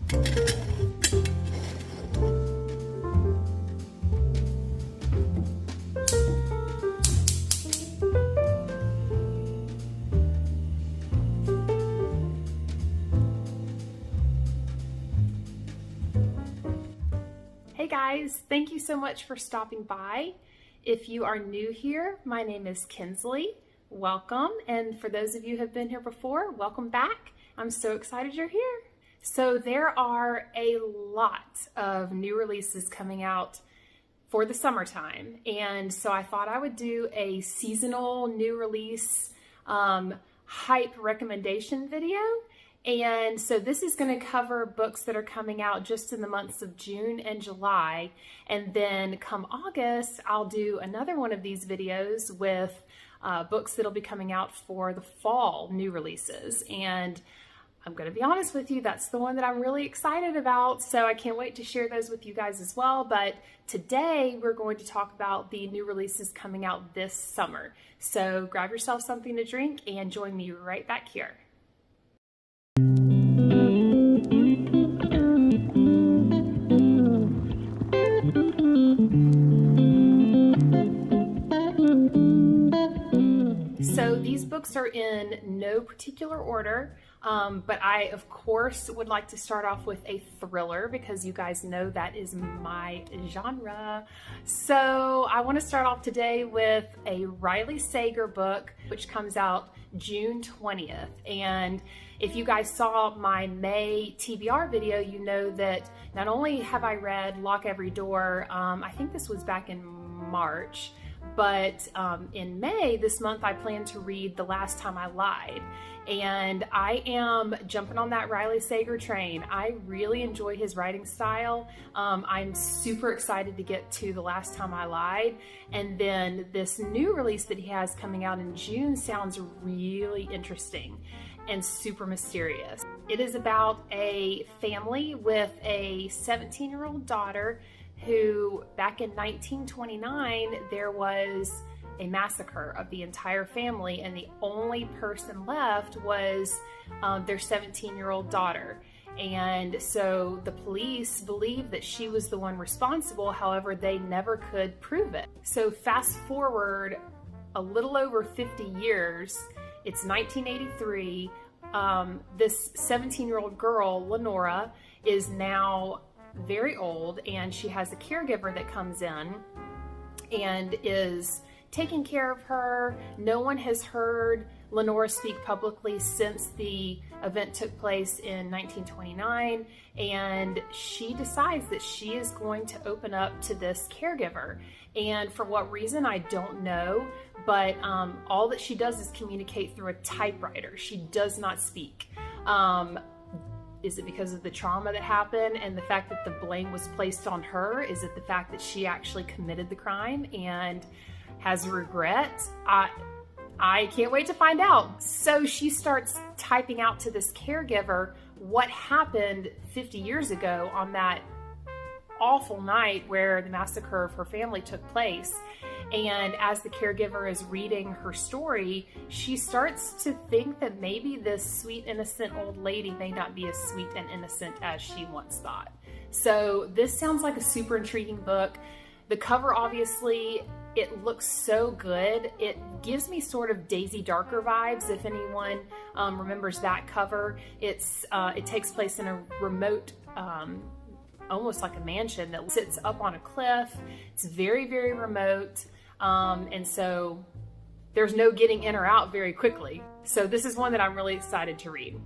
Hey guys, thank you so much for stopping by. If you are new here, my name is Kinsley. Welcome, and for those of you who have been here before, welcome back. I'm so excited you're here. So there are a lot of new releases coming out for the summertime, and so I thought I would do a seasonal new release hype recommendation video. And so this is going to cover books that are coming out just in the months of June and July. And then come August, I'll do another one of these videos with books that'll be coming out for the fall new releases. And I'm going to be honest with you, that's the one that I'm really excited about. So I can't wait to share those with you guys as well. But today we're going to talk about the new releases coming out this summer. So grab yourself something to drink and join me right back here. So these books are in no particular order, but I, of course, would like to start off with a thriller because you guys know that is my genre. So I want to start off today with a Riley Sager book, which comes out June 20th. And if you guys saw my May TBR video, you know that not only have I read Lock Every Door, I think this was back in March, but in May this month I plan to read The Last Time I Lied, and I am jumping on that Riley Sager train. I really enjoy his writing style. I'm super excited to get to The Last Time I Lied, and then this new release that he has coming out in June sounds really interesting and super mysterious. It is about a family with a 17-year-old daughter who, back in 1929, there was a massacre of the entire family, and the only person left was their 17-year-old daughter. And so the police believed that she was the one responsible, however, they never could prove it. So fast forward a little over 50 years, it's 1983, this 17-year-old girl, Lenora, is now very old, and she has a caregiver that comes in and is taking care of her. No one has heard Lenora speak publicly since the event took place in 1929, and she decides that she is going to open up to this caregiver. And for what reason, I don't know, but all that she does is communicate through a typewriter. She does not speak. Is it because of the trauma that happened and the fact that the blame was placed on her? Is it the fact that she actually committed the crime and has regret? I can't wait to find out. So she starts typing out to this caregiver what happened 50 years ago on that awful night where the massacre of her family took place. And as the caregiver is reading her story, she starts to think that maybe this sweet, innocent old lady may not be as sweet and innocent as she once thought. So this sounds like a super intriguing book. The cover, obviously, it looks so good. It gives me sort of Daisy Darker vibes, if anyone remembers that cover. It takes place in a remote, almost like a mansion that sits up on a cliff. It's very, very remote. And so there's no getting in or out very quickly. So this is one that I'm really excited to read.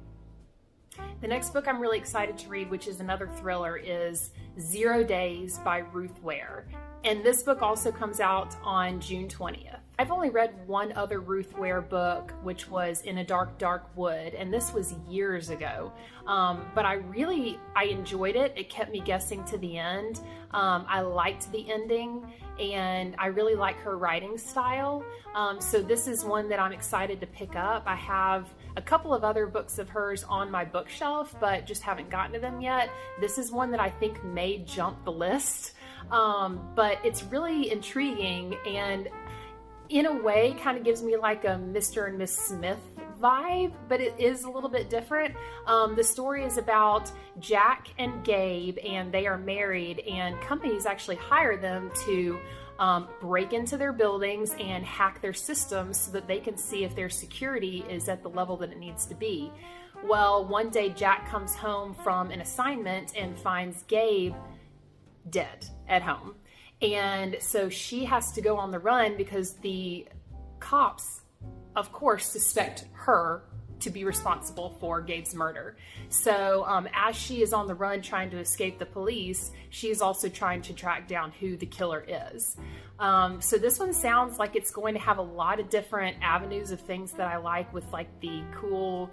The next book I'm really excited to read, which is another thriller, is 0 Days by Ruth Ware. And this book also comes out on June 20th. I've only read one other Ruth Ware book, which was In a Dark, Dark Wood, and this was years ago. But I enjoyed it. It kept me guessing to the end. I liked the ending, and I really like her writing style. So this is one that I'm excited to pick up. I have a couple of other books of hers on my bookshelf, but just haven't gotten to them yet. This is one that I think may jump the list. But it's really intriguing, and in a way kind of gives me like a Mr. and Miss Smith vibe, but it is a little bit different. The story is about Jack and Gabe, and they are married, and companies actually hire them to break into their buildings and hack their systems so that they can see if their security is at the level that it needs to be. Well, one day Jack comes home from an assignment and finds Gabe dead at home. And so she has to go on the run because the cops, of course, suspect her to be responsible for Gabe's murder. So as she is on the run trying to escape the police, she is also trying to track down who the killer is. So this one sounds like it's going to have a lot of different avenues of things that I like, with like the cool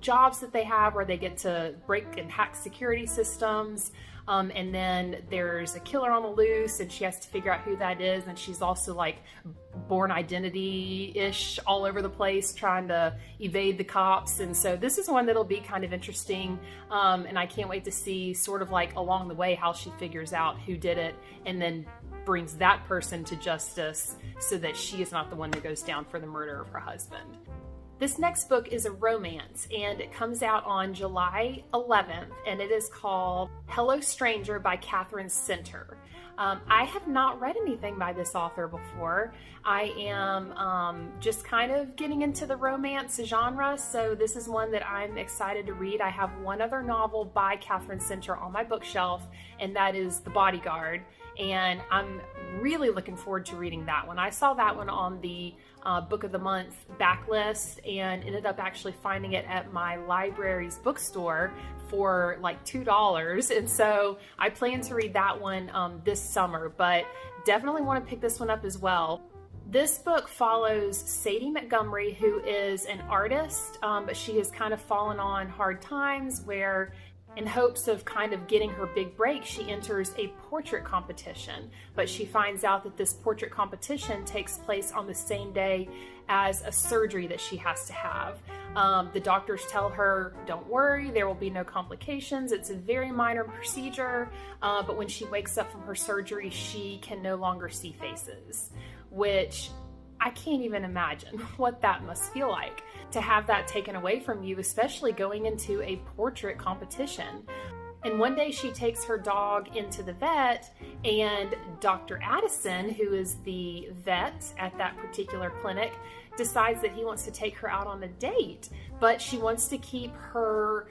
jobs that they have where they get to break and hack security systems. And then there's a killer on the loose and she has to figure out who that is. And she's also like Born Identity-ish all over the place trying to evade the cops. And so this is one that'll be kind of interesting. And I can't wait to see sort of like along the way how she figures out who did it and then brings that person to justice so that she is not the one that goes down for the murder of her husband. This next book is a romance, and it comes out on July 11th, and it is called Hello Stranger by Catherine Center. I have not read anything by this author before. I am just kind of getting into the romance genre, so this is one that I'm excited to read. I have one other novel by Catherine Center on my bookshelf, and that is The Bodyguard, and I'm really looking forward to reading that one. I saw that one on the Book of the Month backlist and ended up actually finding it at my library's bookstore for like $2. And so I plan to read that one this summer, but definitely want to pick this one up as well. This book follows Sadie Montgomery, who is an artist, but she has kind of fallen on hard times where, in hopes of kind of getting her big break, she enters a portrait competition, but she finds out that this portrait competition takes place on the same day as a surgery that she has to have. The doctors tell her, don't worry, there will be no complications. It's a very minor procedure, but when she wakes up from her surgery, she can no longer see faces, which I can't even imagine what that must feel like to have that taken away from you, especially going into a portrait competition. And one day she takes her dog into the vet, and Dr. Addison, who is the vet at that particular clinic, decides that he wants to take her out on a date, but she wants to keep her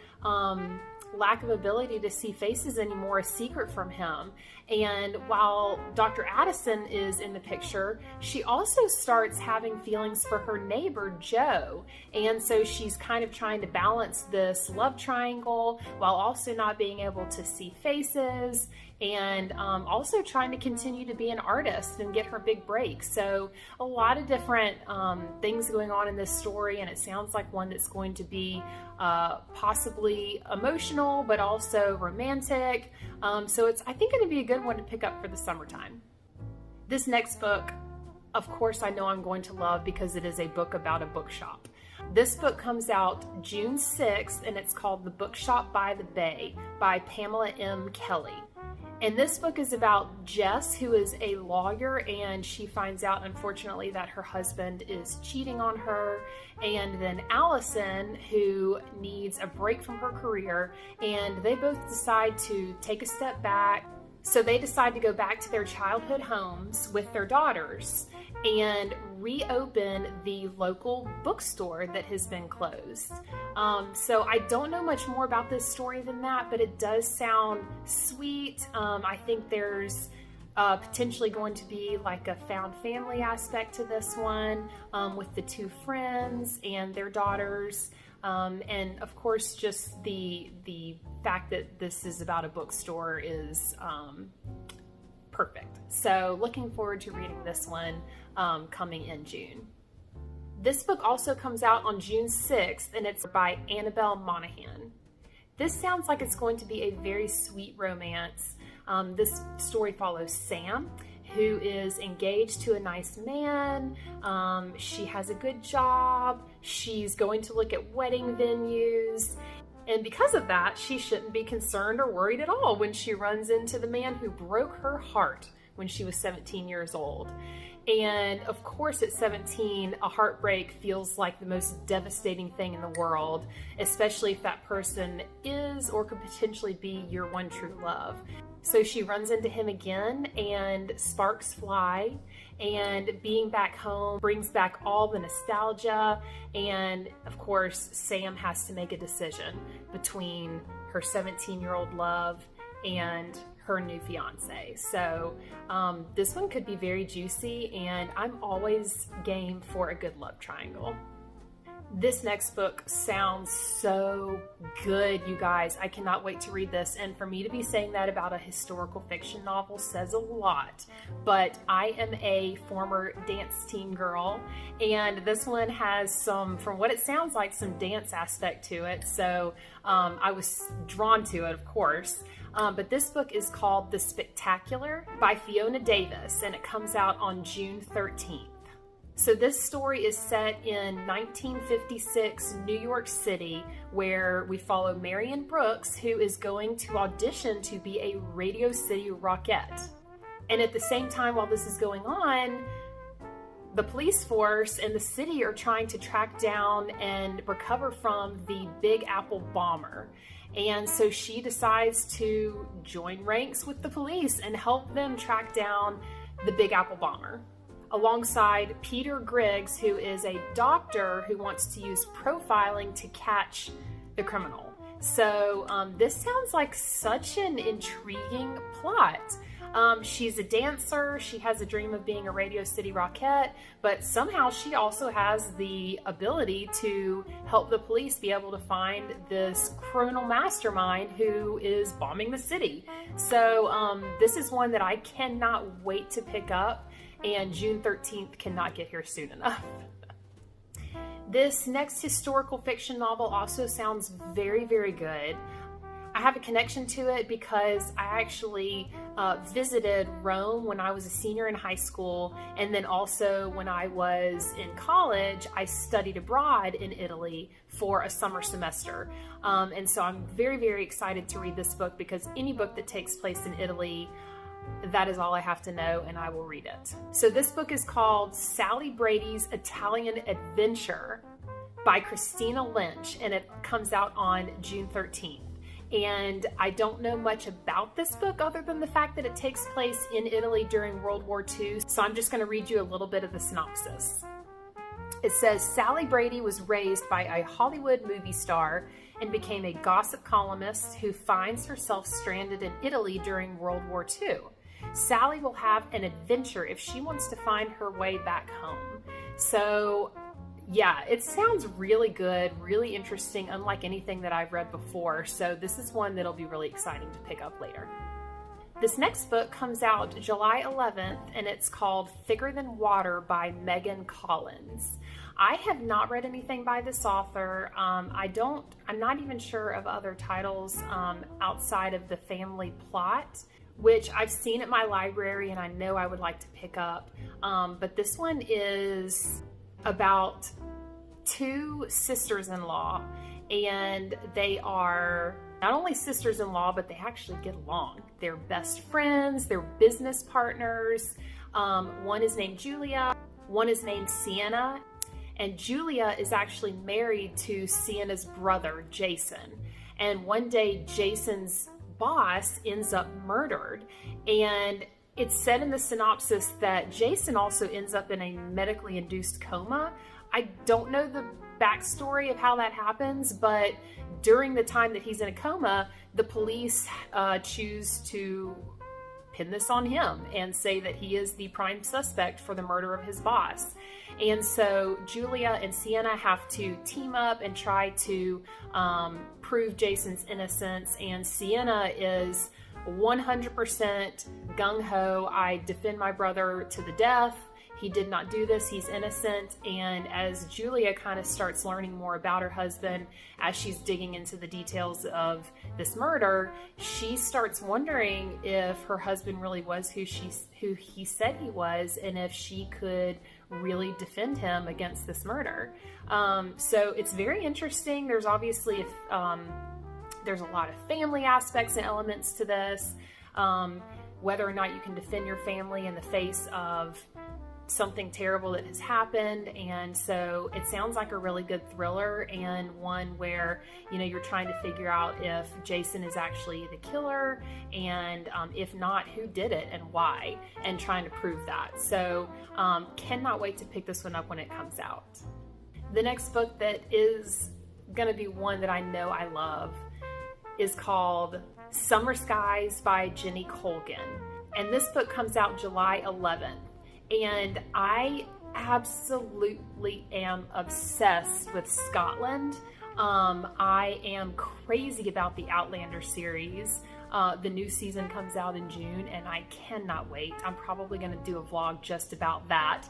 lack of ability to see faces anymore a secret from him. And while Dr. Addison is in the picture, she also starts having feelings for her neighbor, Joe. And so she's kind of trying to balance this love triangle while also not being able to see faces, and also trying to continue to be an artist and get her big break. So a lot of different things going on in this story, and it sounds like one that's going to be possibly emotional, but also romantic. So it's, I think, going to be a good one to pick up for the summertime. This next book, of course, I know I'm going to love because it is a book about a bookshop. This book comes out June 6th, and it's called The Bookshop by the Bay by Pamela M. Kelly. And this book is about Jess, who is a lawyer, and she finds out, unfortunately, that her husband is cheating on her. And then Allison, who needs a break from her career, and they both decide to take a step back. So they decide to go back to their childhood homes with their daughters and reopen the local bookstore that has been closed. So I don't know much more about this story than that, but it does sound sweet. I think there's potentially going to be like a found family aspect to this one, with the two friends and their daughters. And of course, just the fact that this is about a bookstore is perfect. So looking forward to reading this one coming in June. This book also comes out on June 6th, and it's by Annabelle Monahan. This sounds like it's going to be a very sweet romance. This story follows Sam, who is engaged to a nice man. She has a good job. She's going to look at wedding venues. And because of that, she shouldn't be concerned or worried at all when she runs into the man who broke her heart when she was 17 years old. And of course, at 17, a heartbreak feels like the most devastating thing in the world, especially if that person is or could potentially be your one true love. So she runs into him again and sparks fly, and being back home brings back all the nostalgia. And of course, Sam has to make a decision between her 17-year-old love and her new fiance. So this one could be very juicy, and I'm always game for a good love triangle. This next book sounds so good, you guys. I cannot wait to read this. And for me to be saying that about a historical fiction novel says a lot. But I am a former dance teen girl, and this one has some, from what it sounds like, some dance aspect to it. So I was drawn to it, of course. But this book is called The Spectacular by Fiona Davis, and it comes out on June 13th. So this story is set in 1956 New York City, where we follow Marion Brooks, who is going to audition to be a Radio City Rockette. And at the same time, while this is going on, the police force and the city are trying to track down and recover from the Big Apple bomber. And so she decides to join ranks with the police and help them track down the Big Apple bomber, alongside Peter Griggs, who is a doctor who wants to use profiling to catch the criminal. So this sounds like such an intriguing plot. She's a dancer, she has a dream of being a Radio City Rockette, but somehow she also has the ability to help the police be able to find this criminal mastermind who is bombing the city. So this is one that I cannot wait to pick up, and June 13th cannot get here soon enough. This next historical fiction novel also sounds very, very good. I have a connection to it because I actually visited Rome when I was a senior in high school, and then also when I was in college, I studied abroad in Italy for a summer semester. And so I'm very, very excited to read this book, because any book that takes place in Italy, that is all I have to know, and I will read it. So this book is called Sally Brady's Italian Adventure by Christina Lynch, and it comes out on June 13th. And I don't know much about this book other than the fact that it takes place in Italy during World War II. So I'm just going to read you a little bit of the synopsis. It says, Sally Brady was raised by a Hollywood movie star and became a gossip columnist who finds herself stranded in Italy during World War II. Sally will have an adventure if she wants to find her way back home. So yeah, it sounds really good, really interesting, unlike anything that I've read before. So this is one that'll be really exciting to pick up later. This next book comes out July 11th, and it's called Thicker Than Water by Megan Collins. I have not read anything by this author. I'm not even sure of other titles outside of The Family Plot, which I've seen at my library and I know I would like to pick up. But this one is about two sisters-in-law, and they are not only sisters-in-law, but they actually get along. They're best friends, they're business partners. One is named Julia, one is named Sienna, and Julia is actually married to Sienna's brother, Jason. And one day, Jason's boss ends up murdered, and it's said in the synopsis that Jason also ends up in a medically induced coma. I don't know the backstory of how that happens, but during the time that he's in a coma, the police choose to pin this on him and say that he is the prime suspect for the murder of his boss. And so Julia and Sienna have to team up and try to prove Jason's innocence, and Sienna is 100% gung-ho. I defend my brother to the death. He did not do this. He's innocent. And as Julia kind of starts learning more about her husband, as she's digging into the details of this murder, she starts wondering if her husband really was who he said he was, and if she could really defend him against this murder. So it's very interesting. There's obviously there's a lot of family aspects and elements to this. Whether or not you can defend your family in the face of something terrible that has happened, and so it sounds like a really good thriller, and one where, you know, you're trying to figure out if Jason is actually the killer, and if not, who did it and why, and trying to prove that. So cannot wait to pick this one up when it comes out. The next book that is gonna be one that I know I love is called Summer Skies by Jenny Colgan, and this book comes out July 11th. And I absolutely am obsessed with Scotland. I am crazy about the Outlander series. The new season comes out in June, and I cannot wait. I'm probably going to do a vlog just about that.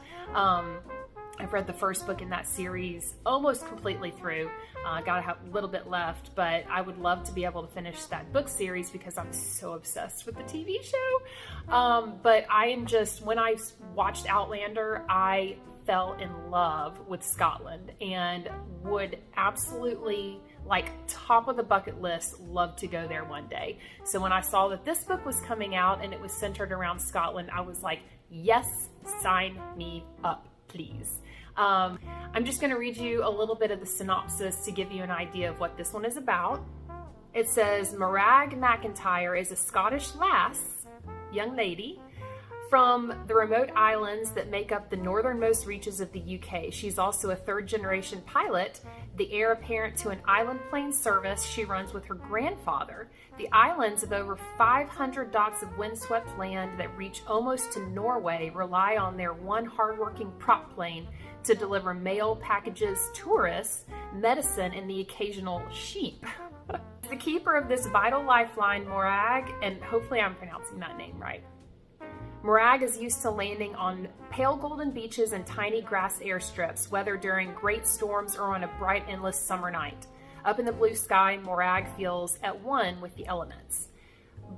I've read the first book in that series almost completely through. Got a little bit left, but I would love to be able to finish that book series because I'm so obsessed with the TV show. But I am just, when I watched Outlander, I fell in love with Scotland and would absolutely, like, top of the bucket list, love to go there one day. So when I saw that this book was coming out and it was centered around Scotland, I was like, yes, sign me up, please. I'm just going to read you a little bit of the synopsis to give you an idea of what this one is about. It says, Morag McIntyre is a Scottish lass, young lady, from the remote islands that make up the northernmost reaches of the UK. She's also a third-generation pilot, the heir apparent to an island plane service she runs with her grandfather. The islands of over 500 dots of windswept land that reach almost to Norway rely on their one hardworking prop plane to deliver mail, packages, tourists, medicine, and the occasional sheep. The keeper of this vital lifeline, Morag, and hopefully I'm pronouncing that name right. Morag is used to landing on pale golden beaches and tiny grass airstrips, whether during great storms or on a bright, endless summer night. Up in the blue sky, Morag feels at one with the elements.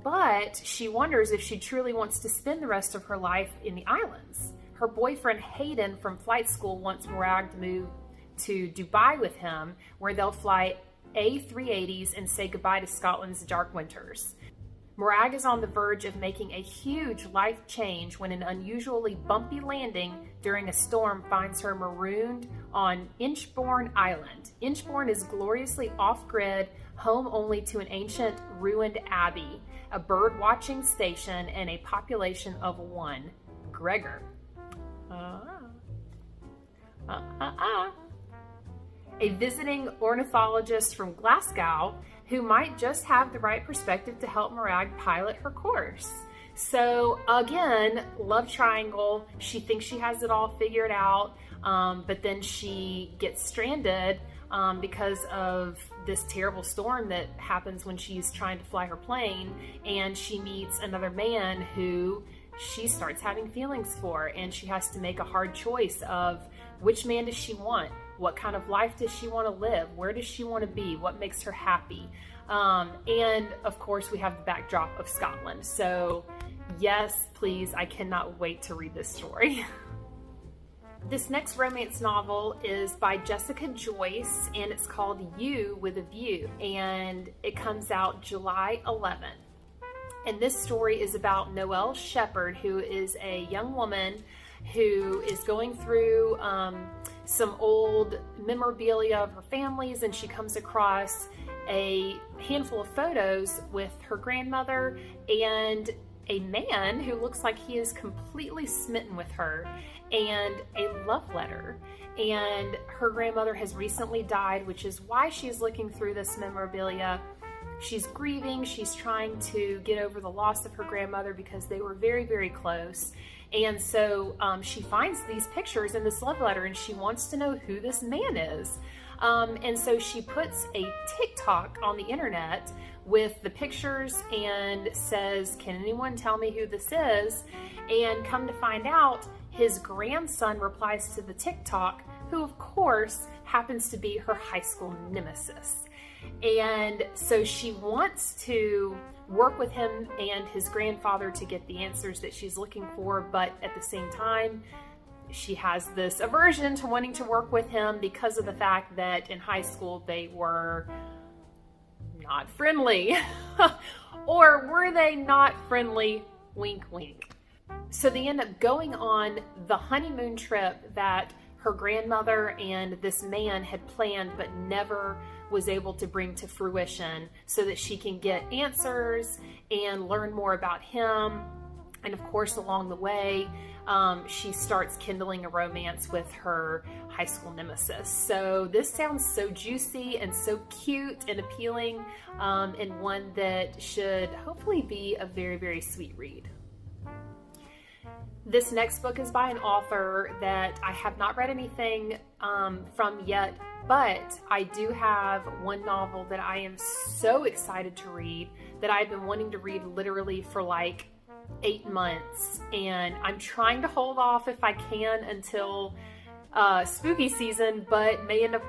But she wonders if she truly wants to spend the rest of her life in the islands. Her boyfriend Hayden from flight school wants Morag to move to Dubai with him, where they'll fly A380s and say goodbye to Scotland's dark winters. Morag is on the verge of making a huge life change when an unusually bumpy landing during a storm finds her marooned on Inchbourne Island. Inchbourne is gloriously off-grid, home only to an ancient ruined abbey, a bird-watching station, and a population of one, Gregor. A visiting ornithologist from Glasgow who might just have the right perspective to help Morag pilot her course. So again, love triangle. She thinks she has it all figured out, but then she gets stranded because of this terrible storm that happens when she's trying to fly her plane, and she meets another man who she starts having feelings for, and she has to make a hard choice of which man does she want? What kind of life does she want to live? Where does she want to be? What makes her happy? And of course, we have the backdrop of Scotland. So yes, please, I cannot wait to read this story. This next romance novel is by Jessica Joyce, and it's called You with a View, and it comes out July 11th. And this story is about Noelle Shepherd, who is a young woman who is going through some old memorabilia of her family's, and she comes across a handful of photos with her grandmother and a man who looks like he is completely smitten with her, and a love letter. And her grandmother has recently died, which is why she's looking through this memorabilia. She's grieving, she's trying to get over the loss of her grandmother because they were very, very close. And so she finds these pictures in this love letter, and she wants to know who this man is. And so she puts a TikTok on the internet with the pictures and says, can anyone tell me who this is? And come to find out, his grandson replies to the TikTok, who of course happens to be her high school nemesis. And so she wants to work with him and his grandfather to get the answers that she's looking for, but at the same time, she has this aversion to wanting to work with him because of the fact that in high school they were not friendly. Or were they not friendly? Wink, wink. So they end up going on the honeymoon trip that her grandmother and this man had planned but never was able to bring to fruition, so that she can get answers and learn more about him. And of course, along the way, she starts kindling a romance with her high school nemesis. So this sounds so juicy and so cute and appealing, and one that should hopefully be a very, very sweet read. This next book is by an author that I have not read anything from yet, but I do have one novel that I am so excited to read, that I've been wanting to read literally for like 8 months, and I'm trying to hold off if I can until spooky season, but may end up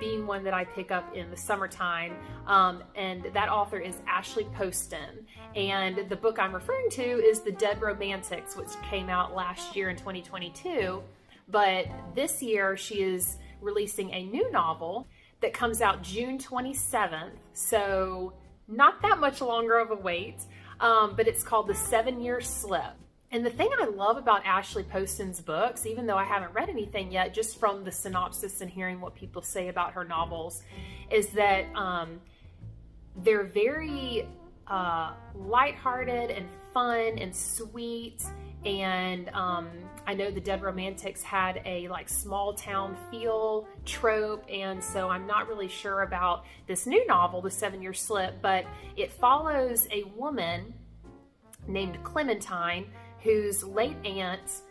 being one that I pick up in the summertime. And that author is Ashley Poston, and the book I'm referring to is The Dead Romantics, which came out last year in 2022. But this year she is releasing a new novel that comes out June 27th, so not that much longer of a wait. But it's called The 7-Year Slip. And the thing I love about Ashley Poston's books, even though I haven't read anything yet, just from the synopsis and hearing what people say about her novels, is that they're very lighthearted and fun and sweet. And I know The Dead Romantics had a like small town feel trope, and so I'm not really sure about this new novel, The 7-Year Slip, but it follows a woman named Clementine whose late aunt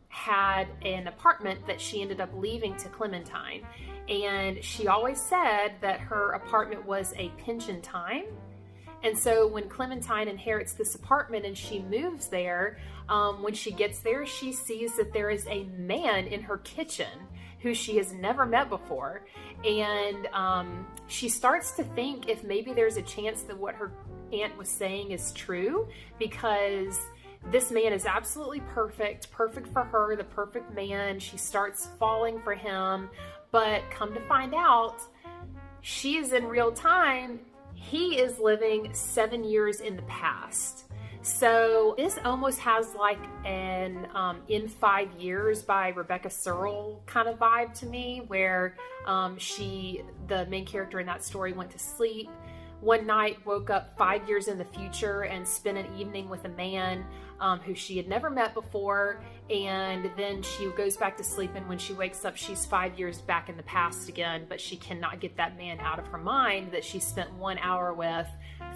had an apartment that she ended up leaving to Clementine, and she always said that her apartment was a pinch in time. And so when Clementine inherits this apartment and she moves there, when she gets there, she sees that there is a man in her kitchen who she has never met before. And she starts to think if maybe there's a chance that what her aunt was saying is true, because this man is absolutely perfect for her, the perfect man. She starts falling for him, but come to find out, she is in real time. He is living 7 years in the past. So this almost has like an In 5 Years by Rebecca Searle kind of vibe to me, where the main character in that story, went to sleep one night, woke up 5 years in the future, and spent an evening with a man who she had never met before. And then she goes back to sleep, and when she wakes up, she's 5 years back in the past again, but she cannot get that man out of her mind that she spent 1 hour with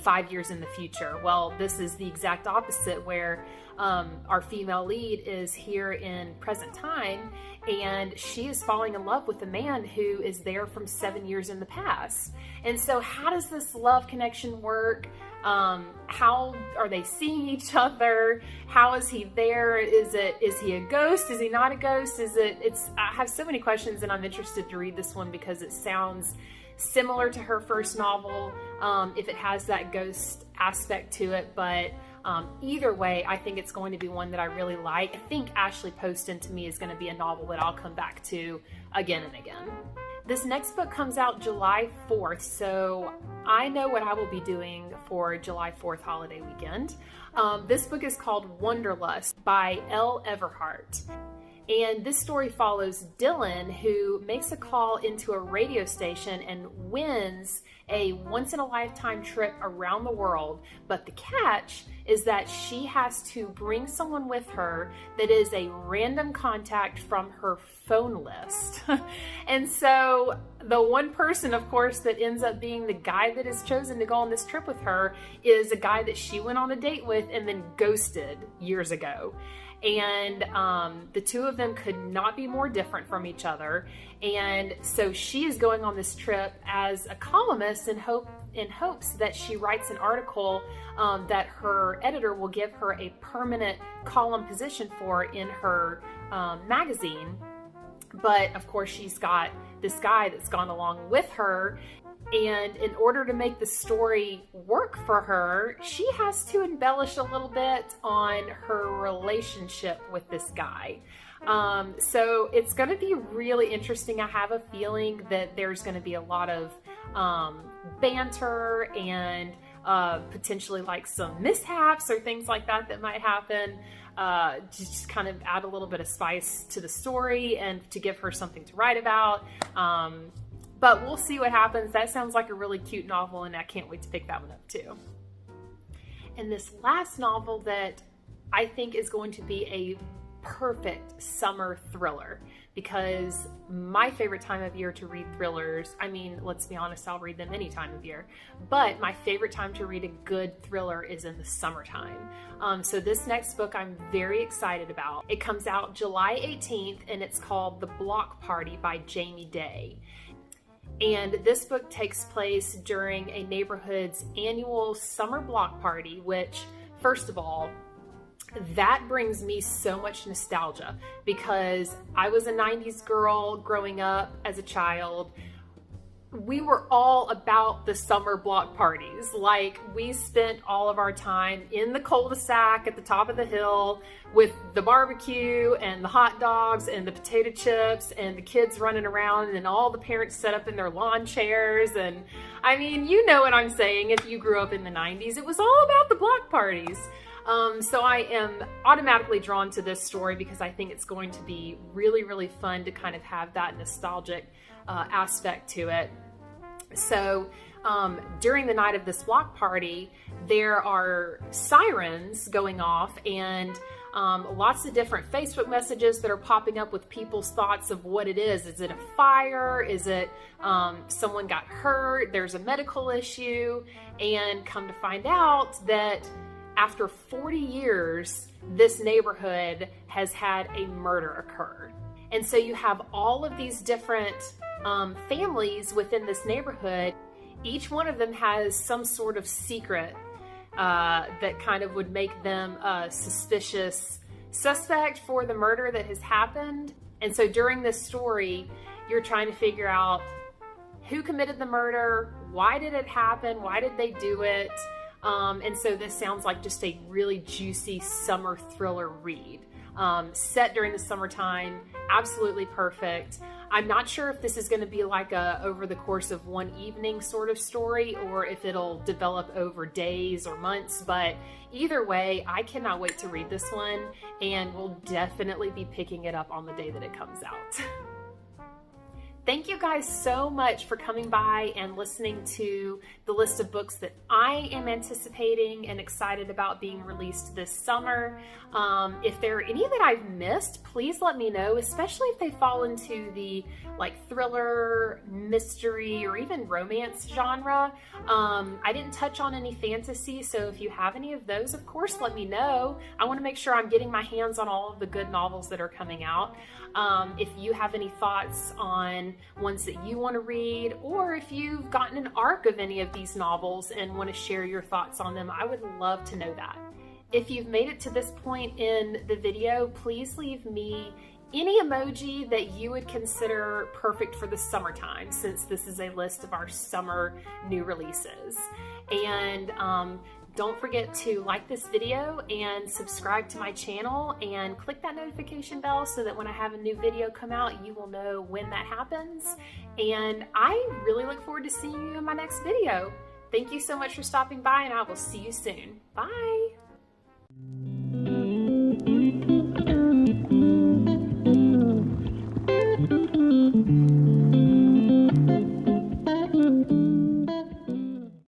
5 years in the future. Well, this is the exact opposite, where our female lead is here in present time, and she is falling in love with a man who is there from 7 years in the past. And so how does this love connection work? How are they seeing each other? How is he there? Is he a ghost? Is he not a ghost? I have so many questions, and I'm interested to read this one because it sounds similar to her first novel, if it has that ghost aspect to it. But either way, I think it's going to be one that I really like. I think Ashley Poston to me is going to be a novel that I'll come back to again and again. This next book comes out July 4th, so I know what I will be doing for July 4th holiday weekend. This book is called Wanderlust by Elle Everhart. And this story follows Dylan, who makes a call into a radio station and wins a once-in-a-lifetime trip around the world. But the catch is that she has to bring someone with her that is a random contact from her phone list. And so the one person, of course, that ends up being the guy that is chosen to go on this trip with her is a guy that she went on a date with and then ghosted years ago. And the two of them could not be more different from each other. And so she is going on this trip as a columnist in hopes that she writes an article that her editor will give her a permanent column position for in her magazine. But of course, she's got this guy that's gone along with her. And in order to make the story work for her, she has to embellish a little bit on her relationship with this guy. So it's going to be really interesting. I have a feeling that there's going to be a lot of banter and potentially like some mishaps or things like that that might happen. Just kind of add a little bit of spice to the story and to give her something to write about. But we'll see what happens. That sounds like a really cute novel, and I can't wait to pick that one up too. And this last novel that I think is going to be a perfect summer thriller, because my favorite time of year to read thrillers, I mean, let's be honest, I'll read them any time of year, but my favorite time to read a good thriller is in the summertime. So this next book I'm very excited about. It comes out July 18th, and it's called The Block Party by Jamie Day. And this book takes place during a neighborhood's annual summer block party, which, first of all, that brings me so much nostalgia, because I was a 90s girl growing up as a child. We were all about the summer block parties. Like, we spent all of our time in the cul-de-sac at the top of the hill with the barbecue and the hot dogs and the potato chips and the kids running around, and all the parents set up in their lawn chairs. And I mean, you know what I'm saying if you grew up in the 90s. It was all about the block parties. So I am automatically drawn to this story because I think it's going to be really, really fun to kind of have that nostalgic aspect to it. So during the night of this block party, there are sirens going off, and lots of different Facebook messages that are popping up with people's thoughts of what it is. Is it a fire? Is it someone got hurt? There's a medical issue. And come to find out that after 40 years, this neighborhood has had a murder occur. And so you have all of these different families within this neighborhood. Each one of them has some sort of secret that kind of would make them a suspicious suspect for the murder that has happened. And so during this story, you're trying to figure out who committed the murder, why did it happen, why did they do it? And so this sounds like just a really juicy summer thriller read. Set during the summertime, absolutely perfect. I'm not sure if this is going to be like a over the course of one evening sort of story, or if it'll develop over days or months, but either way, I cannot wait to read this one, and we'll definitely be picking it up on the day that it comes out. Thank you guys so much for coming by and listening to the list of books that I am anticipating and excited about being released this summer. If there are any that I've missed, please let me know, especially if they fall into the like thriller, mystery, or even romance genre. I didn't touch on any fantasy, so if you have any of those, of course, let me know. I want to make sure I'm getting my hands on all of the good novels that are coming out. If you have any thoughts on ones that you want to read, or if you've gotten an arc of any of these novels and want to share your thoughts on them, I would love to know that. If you've made it to this point in the video, please leave me any emoji that you would consider perfect for the summertime, since this is a list of our summer new releases. And don't forget to like this video and subscribe to my channel and click that notification bell so that when I have a new video come out, you will know when that happens. And I really look forward to seeing you in my next video. Thank you so much for stopping by, and I will see you soon. Bye!